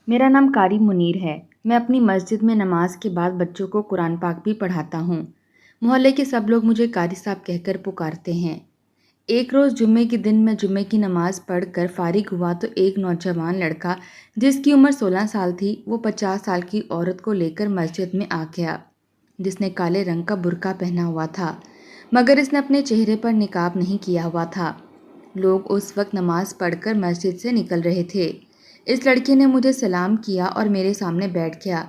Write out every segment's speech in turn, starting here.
میرا نام قاری منیر ہے۔ میں اپنی مسجد میں نماز کے بعد بچوں کو قرآن پاک بھی پڑھاتا ہوں۔ محلے کے سب لوگ مجھے قاری صاحب کہہ کر پکارتے ہیں۔ ایک روز جمعے کے دن میں جمعے کی نماز پڑھ کر فارغ ہوا تو ایک نوجوان لڑکا جس کی عمر 16 سال تھی وہ 50 سال کی عورت کو لے کر مسجد میں آ گیا، جس نے کالے رنگ کا برقع پہنا ہوا تھا، مگر اس نے اپنے چہرے پر نقاب نہیں کیا ہوا تھا۔ لوگ اس وقت نماز پڑھ کر مسجد سے نکل رہے تھے۔ اس لڑکے نے مجھے سلام کیا اور میرے سامنے بیٹھ گیا۔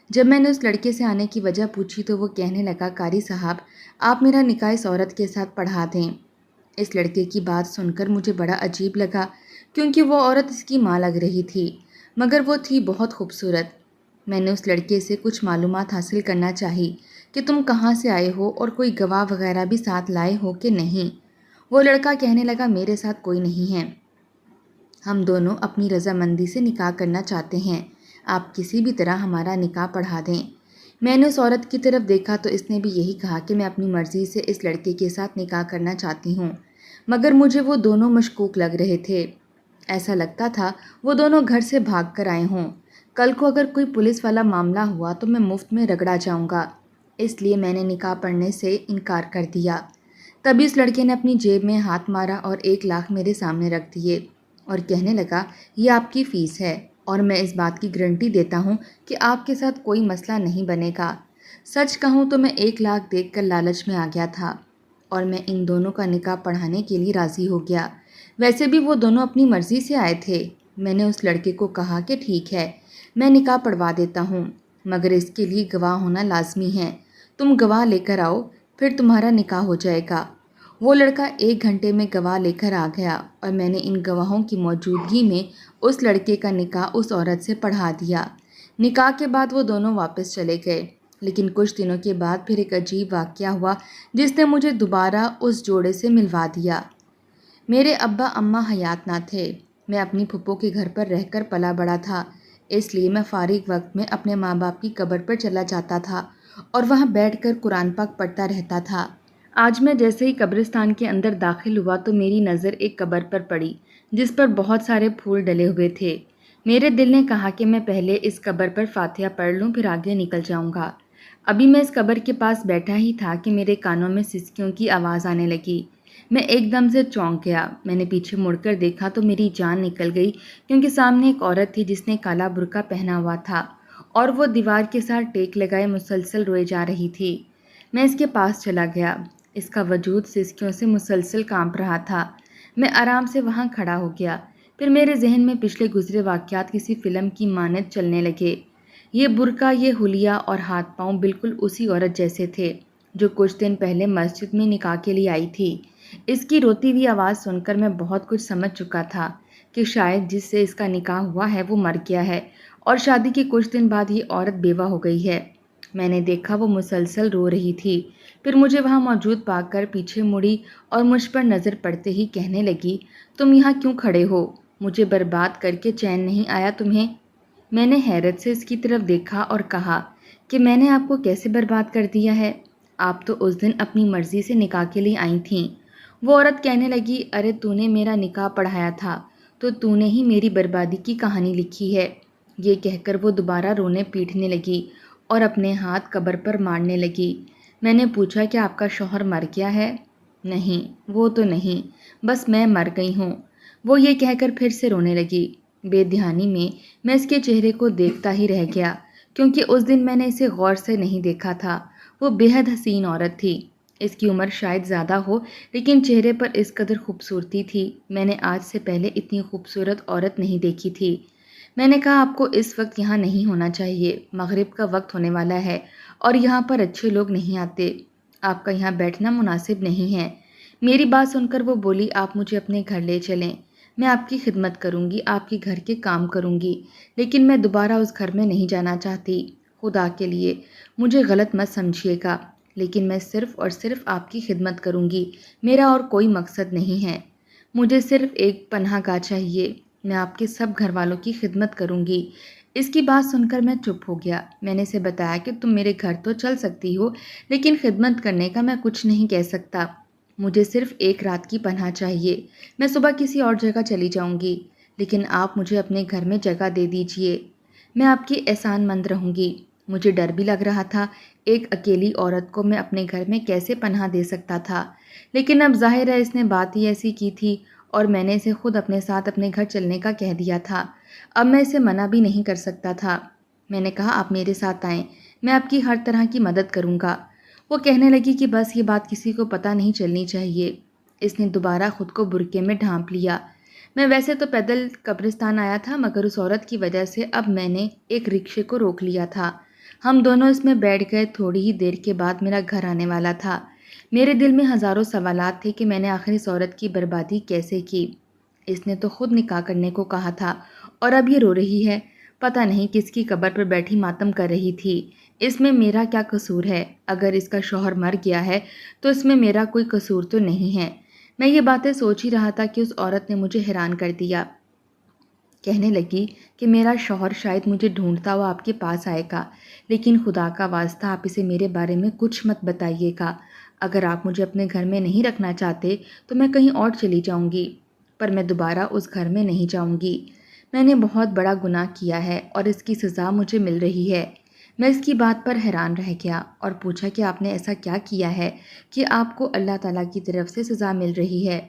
جب میں نے اس لڑکے سے آنے کی وجہ پوچھی تو وہ کہنے لگا، قاری صاحب آپ میرا نکاح اس عورت کے ساتھ پڑھا دیں۔ اس لڑکے کی بات سن کر مجھے بڑا عجیب لگا، کیونکہ وہ عورت اس کی ماں لگ رہی تھی، مگر وہ تھی بہت خوبصورت۔ میں نے اس لڑکے سے کچھ معلومات حاصل کرنا چاہی کہ تم کہاں سے آئے ہو اور کوئی گواہ وغیرہ بھی ساتھ لائے ہو کہ نہیں۔ وہ لڑکا کہنے لگا، میرے ساتھ کوئی نہیں ہے، ہم دونوں اپنی رضامندی سے نکاح کرنا چاہتے ہیں، آپ کسی بھی طرح ہمارا نکاح پڑھا دیں۔ میں نے اس عورت کی طرف دیکھا تو اس نے بھی یہی کہا کہ میں اپنی مرضی سے اس لڑکے کے ساتھ نکاح کرنا چاہتی ہوں، مگر مجھے وہ دونوں مشکوک لگ رہے تھے۔ ایسا لگتا تھا وہ دونوں گھر سے بھاگ کر آئے ہوں۔ کل کو اگر کوئی پولیس والا معاملہ ہوا تو میں مفت میں رگڑا جاؤں گا، اس لیے میں نے نکاح پڑھنے سے انکار کر دیا۔ تبھی اس لڑکے نے اپنی جیب میں ہاتھ مارا اور 1 لاکھ میرے سامنے رکھ دیے اور کہنے لگا، یہ آپ کی فیس ہے اور میں اس بات کی گارنٹی دیتا ہوں کہ آپ کے ساتھ کوئی مسئلہ نہیں بنے گا۔ سچ کہوں تو میں 1 لاکھ دیکھ کر لالچ میں آ گیا تھا اور میں ان دونوں کا نکاح پڑھانے کے لیے راضی ہو گیا۔ ویسے بھی وہ دونوں اپنی مرضی سے آئے تھے۔ میں نے اس لڑکے کو کہا کہ ٹھیک ہے، میں نکاح پڑھوا دیتا ہوں، مگر اس کے لیے گواہ ہونا لازمی ہے، تم گواہ لے کر آؤ، پھر تمہارا نکاح ہو جائے گا۔ وہ لڑکا 1 گھنٹے میں گواہ لے کر آ گیا اور میں نے ان گواہوں کی موجودگی میں اس لڑکے کا نکاح اس عورت سے پڑھا دیا۔ نکاح کے بعد وہ دونوں واپس چلے گئے، لیکن کچھ دنوں کے بعد پھر ایک عجیب واقعہ ہوا جس نے مجھے دوبارہ اس جوڑے سے ملوا دیا۔ میرے ابا اماں حیات نہ تھے، میں اپنی پھپھو کے گھر پر رہ کر پلا بڑا تھا، اس لیے میں فارغ وقت میں اپنے ماں باپ کی قبر پر چلا جاتا تھا اور وہاں بیٹھ کر قرآن پاک پڑھتا رہتا تھا۔ آج میں جیسے ہی قبرستان کے اندر داخل ہوا تو میری نظر ایک قبر پر پڑی جس پر بہت سارے پھول ڈلے ہوئے تھے۔ میرے دل نے کہا کہ میں پہلے اس قبر پر فاتحہ پڑھ لوں پھر آگے نکل جاؤں گا۔ ابھی میں اس قبر کے پاس بیٹھا ہی تھا کہ میرے کانوں میں سسکیوں کی آواز آنے لگی۔ میں ایک دم سے چونک گیا۔ میں نے پیچھے مڑ کر دیکھا تو میری جان نکل گئی، کیونکہ سامنے ایک عورت تھی جس نے کالا برقع پہنا ہوا تھا اور وہ دیوار کے ساتھ ٹیک لگائے مسلسل روئے جا رہی تھی۔ میں اس کے پاس چلا گیا۔ اس کا وجود سسکیوں سے مسلسل کانپ رہا تھا۔ میں آرام سے وہاں کھڑا ہو گیا۔ پھر میرے ذہن میں پچھلے گزرے واقعات کسی فلم کی مانند چلنے لگے۔ یہ برقع، یہ حلیہ اور ہاتھ پاؤں بالکل اسی عورت جیسے تھے جو کچھ دن پہلے مسجد میں نکاح کے لیے آئی تھی۔ اس کی روتی ہوئی آواز سن کر میں بہت کچھ سمجھ چکا تھا کہ شاید جس سے اس کا نکاح ہوا ہے وہ مر گیا ہے اور شادی کے کچھ دن بعد یہ عورت بیوہ ہو گئی ہے۔ میں نے دیکھا وہ مسلسل رو رہی تھی، پھر مجھے وہاں موجود پا کر پیچھے مڑی اور مجھ پر نظر پڑتے ہی کہنے لگی، تم یہاں کیوں کھڑے ہو؟ مجھے برباد کر کے چین نہیں آیا تمہیں؟ میں نے حیرت سے اس کی طرف دیکھا اور کہا کہ میں نے آپ کو کیسے برباد کر دیا ہے؟ آپ تو اس دن اپنی مرضی سے نکاح کے لیے آئی تھیں۔ وہ عورت کہنے لگی، ارے تو نے میرا نکاح پڑھایا تھا تو نے ہی میری بربادی کی کہانی لکھی ہے۔ یہ کہہ کر وہ دوبارہ رونے پیٹنے لگی اور اپنے ہاتھ قبر پر مارنے لگی۔ میں نے پوچھا کہ آپ کا شوہر مر گیا ہے؟ نہیں، وہ تو نہیں، بس میں مر گئی ہوں۔ وہ یہ کہہ کر پھر سے رونے لگی۔ بے دھیانی میں اس کے چہرے کو دیکھتا ہی رہ گیا، کیونکہ اس دن میں نے اسے غور سے نہیں دیکھا تھا۔ وہ بے حد حسین عورت تھی۔ اس کی عمر شاید زیادہ ہو، لیکن چہرے پر اس قدر خوبصورتی تھی، میں نے آج سے پہلے اتنی خوبصورت عورت نہیں دیکھی تھی۔ میں نے کہا، آپ کو اس وقت یہاں نہیں ہونا چاہیے، مغرب کا وقت ہونے والا ہے اور یہاں پر اچھے لوگ نہیں آتے، آپ کا یہاں بیٹھنا مناسب نہیں ہے۔ میری بات سن کر وہ بولی، آپ مجھے اپنے گھر لے چلیں، میں آپ کی خدمت کروں گی، آپ کے گھر کے کام کروں گی، لیکن میں دوبارہ اس گھر میں نہیں جانا چاہتی۔ خدا کے لیے مجھے غلط مت سمجھیے گا، لیکن میں صرف اور صرف آپ کی خدمت کروں گی، میرا اور کوئی مقصد نہیں ہے۔ مجھے صرف ایک پناہ گاہ چاہیے، میں آپ کے سب گھر والوں کی خدمت کروں گی۔ اس کی بات سن کر میں چپ ہو گیا۔ میں نے اسے بتایا کہ تم میرے گھر تو چل سکتی ہو، لیکن خدمت کرنے کا میں کچھ نہیں کہہ سکتا۔ مجھے صرف ایک رات کی پناہ چاہیے، میں صبح کسی اور جگہ چلی جاؤں گی۔ لیکن آپ مجھے اپنے گھر میں جگہ دے دیجئے، میں آپ کی احسان مند رہوں گی۔ مجھے ڈر بھی لگ رہا تھا، ایک اکیلی عورت کو میں اپنے گھر میں کیسے پناہ دے سکتا تھا، لیکن اب ظاہر ہے اس نے بات ہی ایسی کی تھی اور میں نے اسے خود اپنے ساتھ اپنے گھر چلنے کا کہہ دیا تھا۔ اب میں اسے منع بھی نہیں کر سکتا تھا۔ میں نے کہا آپ میرے ساتھ آئیں، میں آپ کی ہر طرح کی مدد کروں گا۔ وہ کہنے لگی کہ بس یہ بات کسی کو پتہ نہیں چلنی چاہیے۔ اس نے دوبارہ خود کو برقعے میں ڈھانپ لیا۔ میں ویسے تو پیدل قبرستان آیا تھا، مگر اس عورت کی وجہ سے اب میں نے ایک رکشے کو روک لیا تھا۔ ہم دونوں اس میں بیٹھ گئے۔ تھوڑی ہی دیر کے بعد میرا گھر آنے والا تھا۔ میرے دل میں ہزاروں سوالات تھے کہ میں نے آخر اس عورت کی بربادی کیسے کی۔ اس نے تو خود نکاح کرنے کو کہا تھا اور اب یہ رو رہی ہے، پتہ نہیں کس کی قبر پر بیٹھی ماتم کر رہی تھی۔ اس میں میرا کیا قصور ہے؟ اگر اس کا شوہر مر گیا ہے تو اس میں میرا کوئی قصور تو نہیں ہے۔ میں یہ باتیں سوچ ہی رہا تھا کہ اس عورت نے مجھے حیران کر دیا۔ کہنے لگی کہ میرا شوہر شاید مجھے ڈھونڈتا ہوا آپ کے پاس آئے گا، لیکن خدا کا واسطہ آپ اسے میرے بارے میں کچھ مت بتائیے گا۔ اگر آپ مجھے اپنے گھر میں نہیں رکھنا چاہتے تو میں کہیں اور چلی جاؤں گی، پر میں دوبارہ اس گھر میں نہیں جاؤں گی۔ میں نے بہت بڑا گناہ کیا ہے اور اس کی سزا مجھے مل رہی ہے۔ میں اس کی بات پر حیران رہ گیا اور پوچھا کہ آپ نے ایسا کیا کیا ہے کہ آپ کو اللہ تعالیٰ کی طرف سے سزا مل رہی ہے؟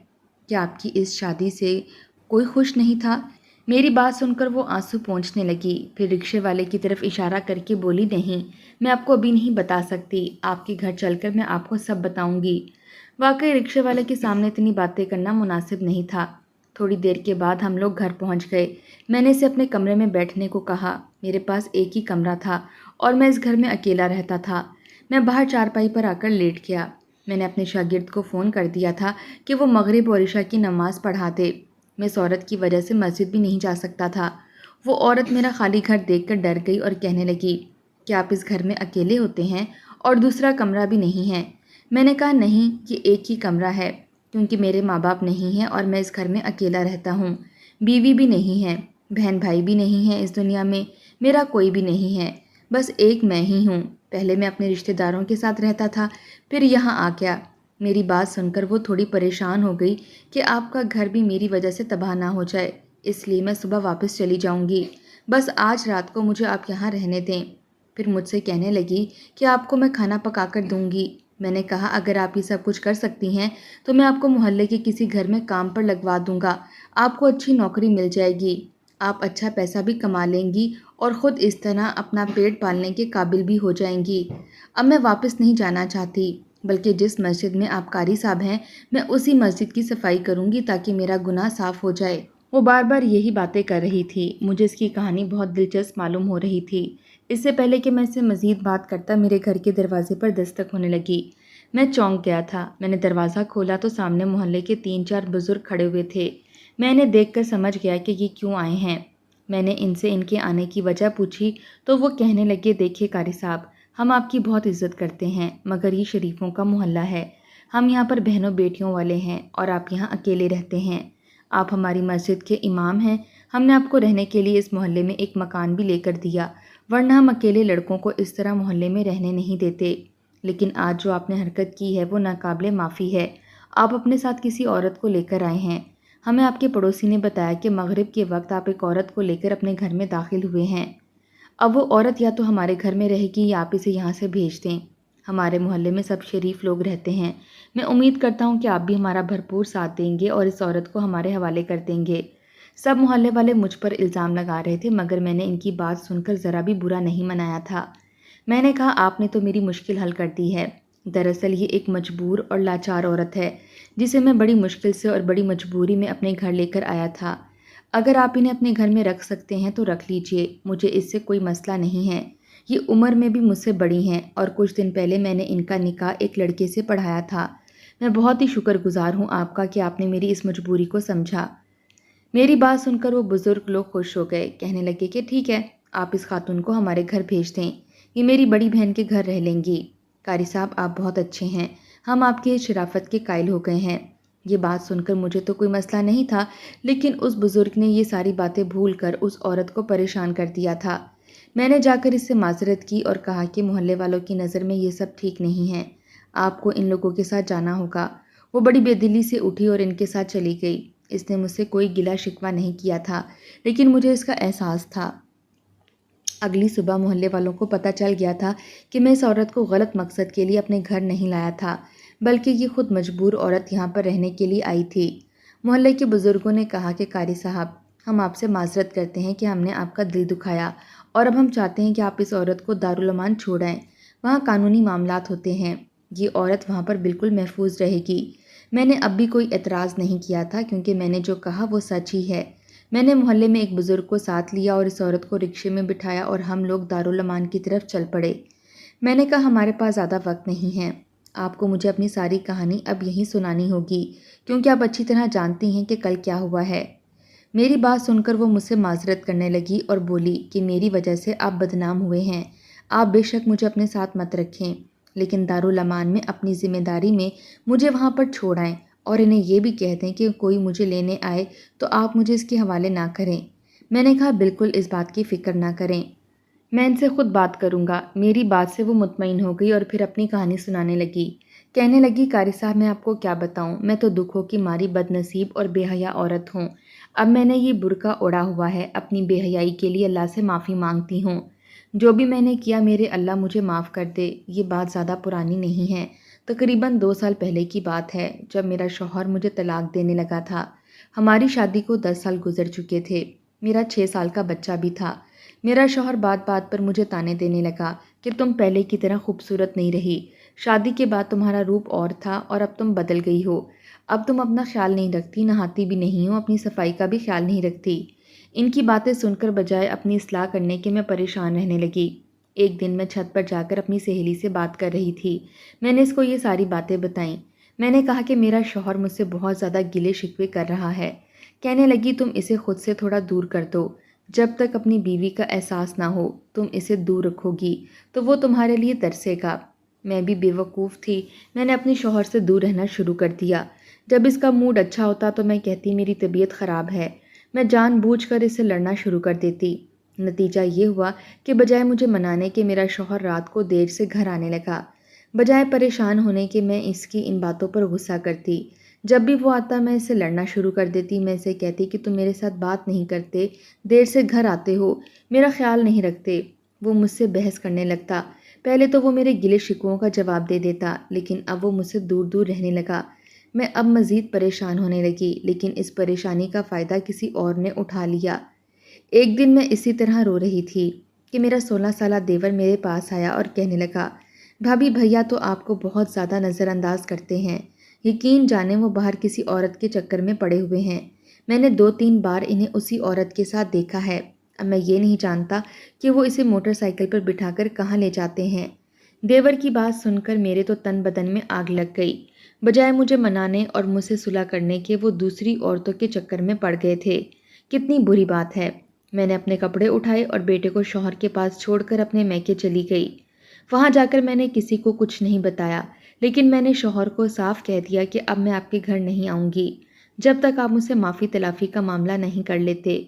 کیا آپ کی اس شادی سے کوئی خوش نہیں تھا؟ میری بات سن کر وہ آنسو پونچھنے لگی، پھر رکشے والے کی طرف اشارہ کر کے بولی، نہیں، میں آپ کو ابھی نہیں بتا سکتی، آپ کے گھر چل کر میں آپ کو سب بتاؤں گی۔ واقعی رکشے والے کے سامنے اتنی باتیں کرنا مناسب نہیں تھا۔ تھوڑی دیر کے بعد ہم لوگ گھر پہنچ گئے۔ میں نے اسے اپنے کمرے میں بیٹھنے کو کہا۔ میرے پاس ایک ہی کمرہ تھا اور میں اس گھر میں اکیلا رہتا تھا۔ میں باہر چارپائی پر آ کر لیٹ گیا۔ میں نے اپنے شاگرد کو فون کر دیا تھا کہ وہ مغرب اور عشاء کی نماز پڑھا دے۔ میں اس عورت کی وجہ سے مسجد بھی نہیں جا سکتا تھا۔ وہ عورت میرا خالی گھر دیکھ کر ڈر گئی اور کہنے لگی، کیا آپ اس گھر میں اکیلے ہوتے ہیں اور دوسرا کمرہ بھی نہیں ہے؟ میں نے کہا نہیں، یہ ایک ہی کمرہ ہے، کیونکہ میرے ماں باپ نہیں ہیں اور میں اس گھر میں اکیلا رہتا ہوں۔ بیوی بھی نہیں ہے، بہن بھائی بھی نہیں ہیں، اس دنیا میں میرا کوئی بھی نہیں ہے، بس ایک میں ہی ہوں۔ پہلے میں اپنے رشتہ داروں کے ساتھ رہتا تھا، پھر یہاں آ گیا۔ میری بات سن کر وہ تھوڑی پریشان ہو گئی کہ آپ کا گھر بھی میری وجہ سے تباہ نہ ہو جائے، اس لیے میں صبح واپس چلی جاؤں گی، بس آج رات کو مجھے آپ یہاں رہنے دیں۔ پھر مجھ سے کہنے لگی کہ آپ کو میں کھانا پکا کر دوں گی۔ میں نے کہا اگر آپ یہ سب کچھ کر سکتی ہیں تو میں آپ کو محلے کے کسی گھر میں کام پر لگوا دوں گا، آپ کو اچھی نوکری مل جائے گی، آپ اچھا پیسہ بھی کما لیں گی اور خود اس طرح اپنا پیٹ پالنے کے قابل بھی ہو جائیں گی۔ اب میں واپس نہیں جانا چاہتی، بلکہ جس مسجد میں آپ قاری صاحب ہیں میں اسی مسجد کی صفائی کروں گی تاکہ میرا گناہ صاف ہو جائے۔ وہ بار بار یہی باتیں کر رہی تھی۔ مجھے اس کی کہانی بہت دلچسپ معلوم ہو رہی تھی۔ اس سے پہلے کہ میں اس سے مزید بات کرتا میرے گھر کے دروازے پر دستک ہونے لگی۔ میں چونک گیا تھا۔ میں نے دروازہ کھولا تو سامنے محلے کے 3-4 بزرگ کھڑے ہوئے تھے۔ میں انہیں دیکھ کر سمجھ گیا کہ یہ کیوں آئے ہیں۔ میں نے ان سے ان کے آنے کی وجہ پوچھی تو وہ کہنے لگے، دیکھیے قاری صاحب، ہم آپ کی بہت عزت کرتے ہیں، مگر یہ شریفوں کا محلہ ہے، ہم یہاں پر بہنوں بیٹیوں والے ہیں اور آپ یہاں اکیلے رہتے ہیں۔ آپ ہماری مسجد کے امام ہیں، ہم نے آپ کو رہنے کے لیے اس محلے میں ایک مکان بھی لے کر دیا، ورنہ ہم اکیلے لڑکوں کو اس طرح محلے میں رہنے نہیں دیتے۔ لیکن آج جو آپ نے حرکت کی ہے وہ ناقابل معافی ہے۔ آپ اپنے ساتھ کسی عورت کو لے کر آئے ہیں۔ ہمیں آپ کے پڑوسی نے بتایا کہ مغرب کے وقت آپ ایک عورت کو لے کر اپنے گھر میں داخل ہوئے ہیں۔ اب وہ عورت یا تو ہمارے گھر میں رہے گی یا آپ اسے یہاں سے بھیج دیں۔ ہمارے محلے میں سب شریف لوگ رہتے ہیں، میں امید کرتا ہوں کہ آپ بھی ہمارا بھرپور ساتھ دیں گے اور اس عورت کو ہمارے حوالے کر دیں گے۔ سب محلے والے مجھ پر الزام لگا رہے تھے، مگر میں نے ان کی بات سن کر ذرا بھی برا نہیں منایا تھا۔ میں نے کہا آپ نے تو میری مشکل حل کر دی ہے۔ دراصل یہ ایک مجبور اور لاچار عورت ہے جسے میں بڑی مشکل سے اور بڑی مجبوری میں اپنے گھر لے کر آیا تھا۔ اگر آپ انہیں اپنے گھر میں رکھ سکتے ہیں تو رکھ لیجئے، مجھے اس سے کوئی مسئلہ نہیں ہے۔ یہ عمر میں بھی مجھ سے بڑی ہیں اور کچھ دن پہلے میں نے ان کا نکاح ایک لڑکے سے پڑھایا تھا۔ میں بہت ہی شکر گزار ہوں آپ کا کہ آپ نے میری اس مجبوری کو سمجھا۔ میری بات سن کر وہ بزرگ لوگ خوش ہو گئے، کہنے لگے کہ ٹھیک ہے، آپ اس خاتون کو ہمارے گھر بھیج دیں، یہ میری بڑی بہن کے گھر رہ لیں گی۔ قاری صاحب آپ بہت اچھے ہیں، ہم آپ کی شرافت کے قائل ہو گئے ہیں۔ یہ بات سن کر مجھے تو کوئی مسئلہ نہیں تھا، لیکن اس بزرگ نے یہ ساری باتیں بھول کر اس عورت کو پریشان کر دیا تھا۔ میں نے جا کر اس سے معذرت کی اور کہا کہ محلے والوں کی نظر میں یہ سب ٹھیک نہیں ہے، آپ کو ان لوگوں کے ساتھ جانا ہوگا۔ وہ بڑی بے دلی سے اٹھی اور ان کے ساتھ چلی گئی۔ اس نے مجھ سے کوئی گلہ شکوہ نہیں کیا تھا، لیکن مجھے اس کا احساس تھا۔ اگلی صبح محلے والوں کو پتہ چل گیا تھا کہ میں اس عورت کو غلط مقصد کے لیے اپنے گھر نہیں لایا تھا، بلکہ یہ خود مجبور عورت یہاں پر رہنے کے لیے آئی تھی۔ محلے کے بزرگوں نے کہا کہ قاری صاحب، ہم آپ سے معذرت کرتے ہیں کہ ہم نے آپ کا دل دکھایا، اور اب ہم چاہتے ہیں کہ آپ اس عورت کو دارالامان چھوڑیں۔ وہاں قانونی معاملات ہوتے ہیں، یہ عورت وہاں پر بالکل محفوظ رہے گی۔ میں نے اب بھی کوئی اعتراض نہیں کیا تھا، کیونکہ میں نے جو کہا وہ سچ ہی ہے۔ میں نے محلے میں ایک بزرگ کو ساتھ لیا اور اس عورت کو رکشے میں بٹھایا اور ہم لوگ دارالامان کی طرف چل پڑے۔ میں نے کہا ہمارے پاس زیادہ وقت نہیں ہے، آپ کو مجھے اپنی ساری کہانی اب یہیں سنانی ہوگی، کیونکہ آپ اچھی طرح جانتی ہیں کہ کل کیا ہوا ہے۔ میری بات سن کر وہ مجھ سے معذرت کرنے لگی اور بولی کہ میری وجہ سے آپ بدنام ہوئے ہیں، آپ بے شک مجھے اپنے ساتھ مت رکھیں، لیکن دارالامان میں اپنی ذمہ داری میں مجھے وہاں پر چھوڑ آئیں، اور انہیں یہ بھی کہہ دیں کہ کوئی مجھے لینے آئے تو آپ مجھے اس کے حوالے نہ کریں۔ میں نے کہا بالکل اس بات کی فکر نہ کریں، میں ان سے خود بات کروں گا۔ میری بات سے وہ مطمئن ہو گئی اور پھر اپنی کہانی سنانے لگی۔ کہنے لگی قاری صاحب، میں آپ کو کیا بتاؤں، میں تو دکھوں کی ماری بد نصیب اور بے حیا عورت ہوں۔ اب میں نے یہ برقع اوڑھا ہوا ہے، اپنی بے حیائی کے لیے اللہ سے معافی مانگتی ہوں۔ جو بھی میں نے کیا میرے اللہ مجھے معاف کر دے۔ یہ بات زیادہ پرانی نہیں ہے، تقریباً 2 سال پہلے کی بات ہے، جب میرا شوہر مجھے طلاق دینے لگا تھا۔ ہماری شادی کو 10 سال گزر چکے تھے، میرا 6 سال کا بچہ بھی تھا۔ میرا شوہر بات بات پر مجھے طعنے دینے لگا کہ تم پہلے کی طرح خوبصورت نہیں رہی، شادی کے بعد تمہارا روپ اور تھا اور اب تم بدل گئی ہو، اب تم اپنا خیال نہیں رکھتی، نہاتی بھی نہیں ہو، اپنی صفائی کا بھی خیال نہیں رکھتی۔ ان کی باتیں سن کر بجائے اپنی اصلاح کرنے کے میں پریشان رہنے لگی۔ ایک دن میں چھت پر جا کر اپنی سہیلی سے بات کر رہی تھی، میں نے اس کو یہ ساری باتیں بتائیں۔ میں نے کہا کہ میرا شوہر مجھ سے بہت زیادہ گلے شکوے کر رہا ہے۔ کہنے لگی تم اسے خود سے تھوڑا دور کر دو، جب تک اپنی بیوی کا احساس نہ ہو تم اسے دور رکھو گی تو وہ تمہارے لیے ترسے گا۔ میں بھی بے وقوف تھی، میں نے اپنے شوہر سے دور رہنا شروع کر دیا۔ جب اس کا موڈ اچھا ہوتا تو میں کہتی میری طبیعت خراب ہے، میں جان بوجھ کر اسے لڑنا شروع کر دیتی۔ نتیجہ یہ ہوا کہ بجائے مجھے منانے کے میرا شوہر رات کو دیر سے گھر آنے لگا۔ بجائے پریشان ہونے کے میں اس کی ان باتوں پر غصہ کرتی۔ جب بھی وہ آتا میں اسے لڑنا شروع کر دیتی، میں اسے کہتی کہ تم میرے ساتھ بات نہیں کرتے، دیر سے گھر آتے ہو، میرا خیال نہیں رکھتے۔ وہ مجھ سے بحث کرنے لگتا۔ پہلے تو وہ میرے گلے شکووں کا جواب دے دیتا، لیکن اب وہ مجھ سے دور دور رہنے لگا۔ میں اب مزید پریشان ہونے لگی، لیکن اس پریشانی کا فائدہ کسی اور نے اٹھا لیا۔ ایک دن میں اسی طرح رو رہی تھی کہ میرا 16 سالہ دیور میرے پاس آیا اور کہنے لگا، بھابھی بھیا تو آپ کو بہت زیادہ نظر انداز کرتے ہیں، یقین جانے وہ باہر کسی عورت کے چکر میں پڑے ہوئے ہیں۔ میں نے 2-3 بار انہیں اسی عورت کے ساتھ دیکھا ہے، اب میں یہ نہیں جانتا کہ وہ اسے موٹر سائیکل پر بٹھا کر کہاں لے جاتے ہیں۔ دیور کی بات سن کر میرے تو تن بدن میں آگ لگ گئی۔ بجائے مجھے منانے اور مجھ سے صلح کرنے کے وہ دوسری عورتوں کے چکر میں پڑ گئے تھے۔ کتنی بری بات ہے۔ میں نے اپنے کپڑے اٹھائے اور بیٹے کو شوہر کے پاس چھوڑ کر اپنے میکے چلی گئی۔ وہاں جا کر میں نے کسی کو کچھ نہیں بتایا، لیکن میں نے شوہر کو صاف کہہ دیا کہ اب میں آپ کے گھر نہیں آؤں گی جب تک آپ مجھ سے معافی تلافی کا معاملہ نہیں کر لیتے۔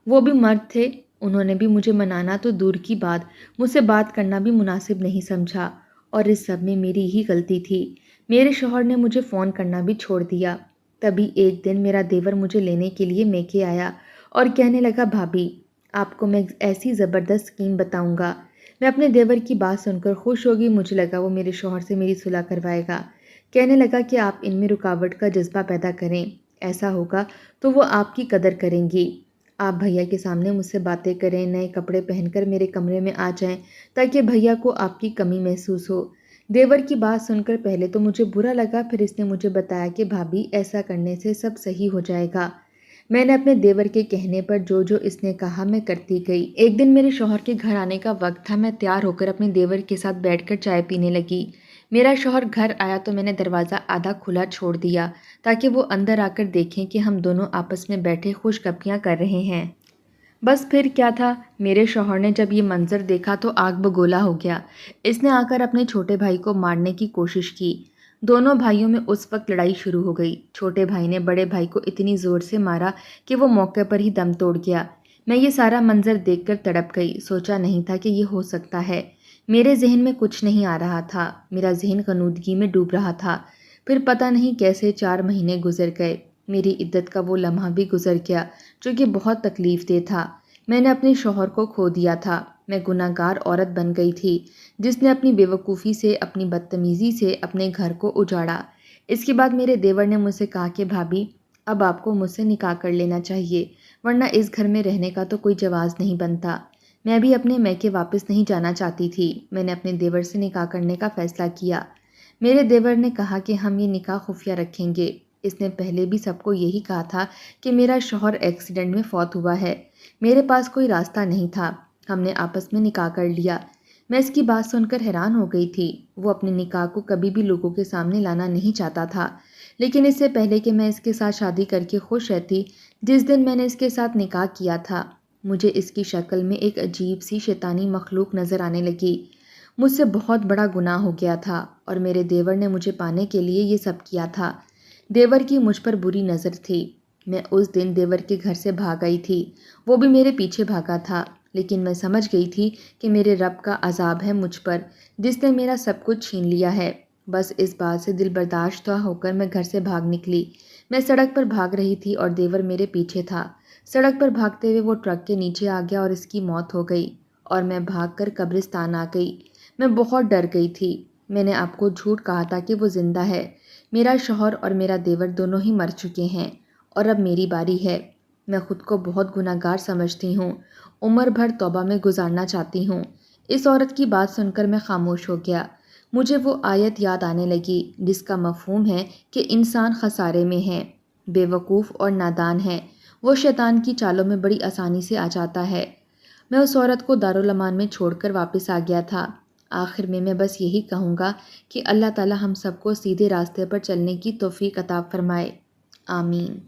وہ بھی مرد تھے، انہوں نے بھی مجھے منانا تو دور کی بات مجھ سے بات کرنا بھی مناسب نہیں سمجھا، اور اس سب میں میری ہی غلطی تھی۔ میرے شوہر نے مجھے فون کرنا بھی چھوڑ دیا۔ تبھی ایک دن میرا دیور مجھے لینے کے لیے میکے آیا اور کہنے لگا، بھابھی آپ کو میں ایسی زبردست اسکیم بتاؤں گا۔ میں اپنے دیور کی بات سن کر خوش ہو گئی، مجھے لگا وہ میرے شوہر سے میری صلح کروائے گا۔ کہنے لگا کہ آپ ان میں رکاوٹ کا جذبہ پیدا کریں، ایسا ہوگا تو وہ آپ کی قدر کریں گی۔ آپ بھیا کے سامنے مجھ سے باتیں کریں، نئے کپڑے پہن کر میرے کمرے میں آ جائیں تاکہ بھیا کو آپ کی کمی محسوس ہو۔ دیور کی بات سن کر پہلے تو مجھے برا لگا، پھر اس نے مجھے بتایا کہ بھابھی ایسا کرنے سے سب صحیح ہو جائے گا۔ میں نے اپنے دیور کے کہنے پر جو جو اس نے کہا میں کرتی گئی۔ ایک دن میرے شوہر کے گھر آنے کا وقت تھا، میں تیار ہو کر اپنے دیور کے ساتھ بیٹھ کر چائے پینے لگی۔ میرا شوہر گھر آیا تو میں نے دروازہ آدھا کھلا چھوڑ دیا تاکہ وہ اندر آ کر دیکھیں کہ ہم دونوں آپس میں بیٹھے خوش گپیاں کر رہے ہیں۔ بس پھر کیا تھا، میرے شوہر نے جب یہ منظر دیکھا تو آگ بگولا ہو گیا۔ اس نے آ کر اپنے چھوٹے بھائی کو مارنے کی کوشش کی۔ دونوں بھائیوں میں اس وقت لڑائی شروع ہو گئی۔ چھوٹے بھائی نے بڑے بھائی کو اتنی زور سے مارا کہ وہ موقع پر ہی دم توڑ گیا۔ میں یہ سارا منظر دیکھ کر تڑپ گئی، سوچا نہیں تھا کہ یہ ہو سکتا ہے۔ میرے ذہن میں کچھ نہیں آ رہا تھا، میرا ذہن غنودگی میں ڈوب رہا تھا۔ پھر پتہ نہیں کیسے 4 مہینے گزر گئے۔ میری عدت کا وہ لمحہ بھی گزر گیا جو کہ بہت تکلیف دہ تھا۔ میں نے اپنے شوہر کو کھو دیا تھا۔ میں گناہ گار عورت بن گئی تھی جس نے اپنی بے وقوفی سے، اپنی بدتمیزی سے اپنے گھر کو اجاڑا۔ اس کے بعد میرے دیور نے مجھ سے کہا کہ بھابھی، اب آپ کو مجھ سے نکاح کر لینا چاہیے، ورنہ اس گھر میں رہنے کا تو کوئی جواز نہیں بنتا۔ میں بھی اپنے میکے واپس نہیں جانا چاہتی تھی۔ میں نے اپنے دیور سے نکاح کرنے کا فیصلہ کیا۔ میرے دیور نے کہا کہ ہم یہ نکاح خفیہ رکھیں گے۔ اس نے پہلے بھی سب کو یہی کہا تھا کہ میرا شوہر ایکسیڈنٹ میں فوت ہوا ہے۔ میرے پاس کوئی راستہ نہیں تھا۔ ہم نے آپس میں نکاح کر لیا۔ میں اس کی بات سن کر حیران ہو گئی تھی۔ وہ اپنے نکاح کو کبھی بھی لوگوں کے سامنے لانا نہیں چاہتا تھا، لیکن اس سے پہلے کہ میں اس کے ساتھ شادی کر کے خوش رہتی، جس دن میں نے اس کے ساتھ نکاح کیا تھا، مجھے اس کی شکل میں ایک عجیب سی شیطانی مخلوق نظر آنے لگی۔ مجھ سے بہت بڑا گناہ ہو گیا تھا اور میرے دیور نے مجھے پانے کے لیے یہ سب کیا تھا۔ دیور کی مجھ پر بری نظر تھی۔ میں اس دن دیور کے گھر سے بھاگ آئی تھی۔ وہ بھی میرے پیچھے بھاگا تھا، لیکن میں سمجھ گئی تھی کہ میرے رب کا عذاب ہے مجھ پر، جس نے میرا سب کچھ چھین لیا ہے۔ بس اس بات سے دل برداشت ہو کر میں گھر سے بھاگ نکلی۔ میں سڑک پر بھاگ رہی تھی اور دیور میرے پیچھے تھا۔ سڑک پر بھاگتے ہوئے وہ ٹرک کے نیچے آ گیا اور اس کی موت ہو گئی، اور میں بھاگ کر قبرستان آ گئی۔ میں بہت ڈر گئی تھی۔ میں نے آپ کو جھوٹ کہا تھا کہ وہ زندہ ہے۔ میرا شوہر اور میرا دیور دونوں ہی مر چکے ہیں، اور اب میری باری ہے۔ میں خود کو بہت گناہ گار سمجھتی ہوں۔ عمر بھر توبہ میں گزارنا چاہتی ہوں۔ اس عورت کی بات سن کر میں خاموش ہو گیا۔ مجھے وہ آیت یاد آنے لگی جس کا مفہوم ہے کہ انسان خسارے میں ہے، بے وقوف اور نادان ہے۔ وہ شیطان کی چالوں میں بڑی آسانی سے آ جاتا ہے۔ میں اس عورت کو دارالامان میں چھوڑ کر واپس آ گیا تھا۔ آخر میں بس یہی کہوں گا کہ اللہ تعالی ہم سب کو سیدھے راستے پر چلنے کی توفیق عطا فرمائے۔ آمین۔